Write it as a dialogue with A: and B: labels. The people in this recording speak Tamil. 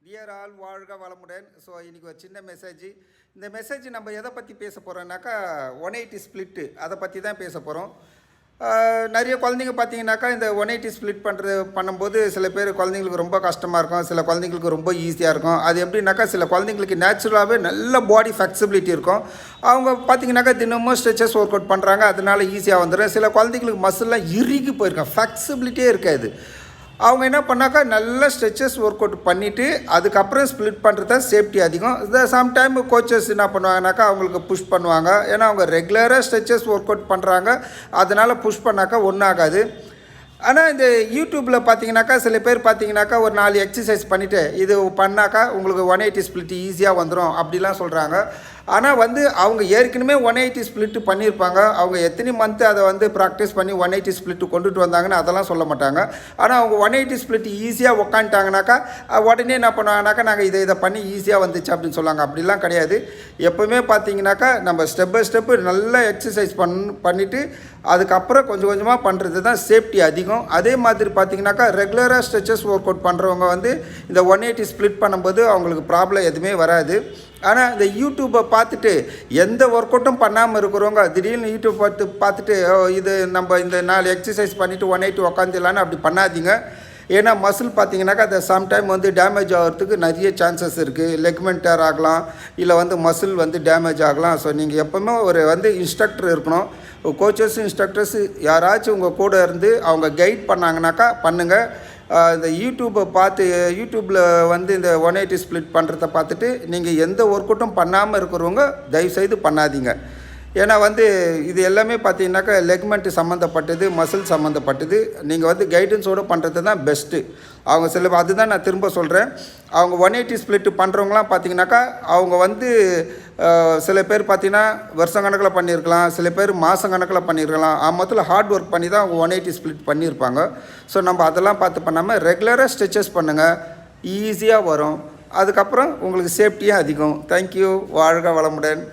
A: டியர் ஆல் வாழ்க வளமுடன். ஸோ இன்றைக்கி ஒரு சின்ன மெசேஜ். இந்த மெசேஜ் நம்ம எதை பற்றி பேச போகிறோம்னாக்கா 180 ஸ்ப்ளிட்டு அதை பற்றி தான் பேச போகிறோம். நிறைய குழந்தைங்க பார்த்தீங்கன்னாக்கா இந்த 180 ஸ்ப்ளிட் பண்ணும்போது சில பேர் குழந்தைங்களுக்கு ரொம்ப கஷ்டமாக இருக்கும், சில குழந்தைங்களுக்கு ரொம்ப ஈஸியாக இருக்கும். அது எப்படின்னாக்கா சில குழந்தைங்களுக்கு நேச்சுரலாகவே நல்ல பாடி ஃப்ளெக்சிபிலிட்டி இருக்கும். அவங்க பார்த்தீங்கன்னாக்கா தினமும் ஸ்ட்ரெச்சஸ் ஒர்க் அவுட் பண்ணுறாங்க, அதனால ஈஸியாக வந்துடும். சில குழந்தைங்களுக்கு மசில்லாம் இறுகி போயிருக்கோம், ஃப்ளெக்சிபிலிட்டியே இருக்காது. அவங்க என்ன பண்ணாக்கா நல்ல ஸ்ட்ரெச்சஸ் ஒர்க் அவுட் பண்ணிவிட்டு அதுக்கப்புறம் ஸ்ப்ளிட் பண்ணுறது தான் சேஃப்டி அதிகம். இந்த சம்டைம் கோச்சஸ் என்ன பண்ணுவாங்கனாக்கா அவங்களுக்கு புஷ் பண்ணுவாங்க, ஏன்னா அவங்க ரெகுலராக ஸ்ட்ரெச்சஸ் ஒர்க் அவுட் பண்ணுறாங்க, அதனால் புஷ் பண்ணாக்கா ஒன்றும் ஆகாது. ஆனால் இந்த யூடியூப்பில் பார்த்தீங்கன்னாக்கா சில பேர் பார்த்தீங்கன்னாக்கா ஒரு 4 எக்ஸசைஸ் பண்ணிவிட்டு இது பண்ணாக்கா உங்களுக்கு 180 ஸ்ப்ளிட் ஈஸியாக வந்துடும் அப்படிலாம் சொல்கிறாங்க. ஆனால் அவங்க ஏற்கனவே 180 ஸ்ப்ளிட்டு பண்ணியிருப்பாங்க. அவங்க எத்தனை மந்த்து அதை ப்ராக்டிஸ் பண்ணி 180 ஸ்ப்ளிட்டு கொண்டுட்டு வந்தாங்கன்னு அதெல்லாம் சொல்ல மாட்டாங்க. ஆனால் அவங்க 180 ஸ்ப்ளிட் ஈஸியாக உக்காந்துட்டாங்கனாக்கா உடனே என்ன பண்ணுவாங்கனாக்கா நாங்கள் இதை பண்ணி ஈஸியாக வந்துச்சு அப்படின்னு சொல்லுவாங்க. அப்படிலாம் கிடையாது. எப்போவுமே பார்த்தீங்கன்னாக்கா நம்ம ஸ்டெப் பை ஸ்டெப்பு நல்ல எக்ஸசைஸ் பண்ணிவிட்டு அதுக்கப்புறம் கொஞ்சம் கொஞ்சமாக பண்ணுறது தான் சேஃப்டி அதிகம். அதே மாதிரி பார்த்தீங்கன்னாக்கா ரெகுலராக ஸ்ட்ரெச்சஸ் ஒர்க் அவுட் பண்ணுறவங்க இந்த 180 ஸ்ப்ளிட் பண்ணும்போது அவங்களுக்கு ப்ராப்ளம் எதுவுமே வராது. ஆனால் இந்த யூடியூப்பை பார்த்துட்டு எந்த ஒர்க் அவுட்டும் பண்ணாமல் இருக்கிறவங்க திடீர்னு யூடியூப் பார்த்துட்டு இது நம்ம இந்த 4 எக்ஸசைஸ் பண்ணிவிட்டு 180 உக்காந்துலான்னு அப்படி பண்ணாதீங்க. ஏன்னா மசில் பார்த்தீங்கன்னாக்கா அதை சம்டைம் டேமேஜ் ஆகிறதுக்கு நிறைய சான்சஸ் இருக்குது. லெக்மெண்ட் டேர் ஆகலாம், இல்லை மசில் டேமேஜ் ஆகலாம். ஸோ நீங்கள் எப்போவுமே ஒரு இன்ஸ்ட்ரக்டர் இருக்கணும். கோச்சஸ் இன்ஸ்ட்ரக்டர்ஸ் யாராச்சும் உங்கள் கூட இருந்து அவங்க கைட் பண்ணாங்கனாக்கா பண்ணுங்கள். இந்த யூடியூப்பில் இந்த 180 ஸ்ப்ளிட் பண்ணுறத பார்த்துட்டு நீங்கள் எந்த ஒர்க் அவுட்டும் பண்ணாமல் இருக்கிறவங்க தயவுசெய்து பண்ணாதீங்க. ஏன்னா இது எல்லாமே பார்த்தீங்கன்னாக்கா லெக்மெண்ட் சம்மந்தப்பட்டது, மசில் சம்மந்தப்பட்டது. நீங்கள் கைடன்ஸோடு பண்ணுறது தான் பெஸ்ட்டு. அவங்க அதுதான் நான் திரும்ப சொல்கிறேன். அவங்க 180 ஸ்ப்ளிட்டு பண்ணுறவங்களாம் பார்த்தீங்கன்னாக்கா அவங்க சில பேர் பார்த்தீங்கன்னா வருஷக்கணக்கில் பண்ணியிருக்கலாம், சில பேர் மாதக்கணக்கில் பண்ணியிருக்கலாம். மொத்தத்தில் ஹார்ட் ஒர்க் பண்ணி தான் அவங்க 180 ஸ்ப்ளிட் பண்ணியிருப்பாங்க. ஸோ நம்ம அதெல்லாம் பார்த்து பண்ணாமல் ரெகுலராக ஸ்ட்ரெச்சஸ் பண்ணுங்கள், ஈஸியாக வரும். அதுக்கப்புறம் உங்களுக்கு சேஃப்டியாக அதிகம். தேங்க்யூ. வாழ்க வளமுடன்.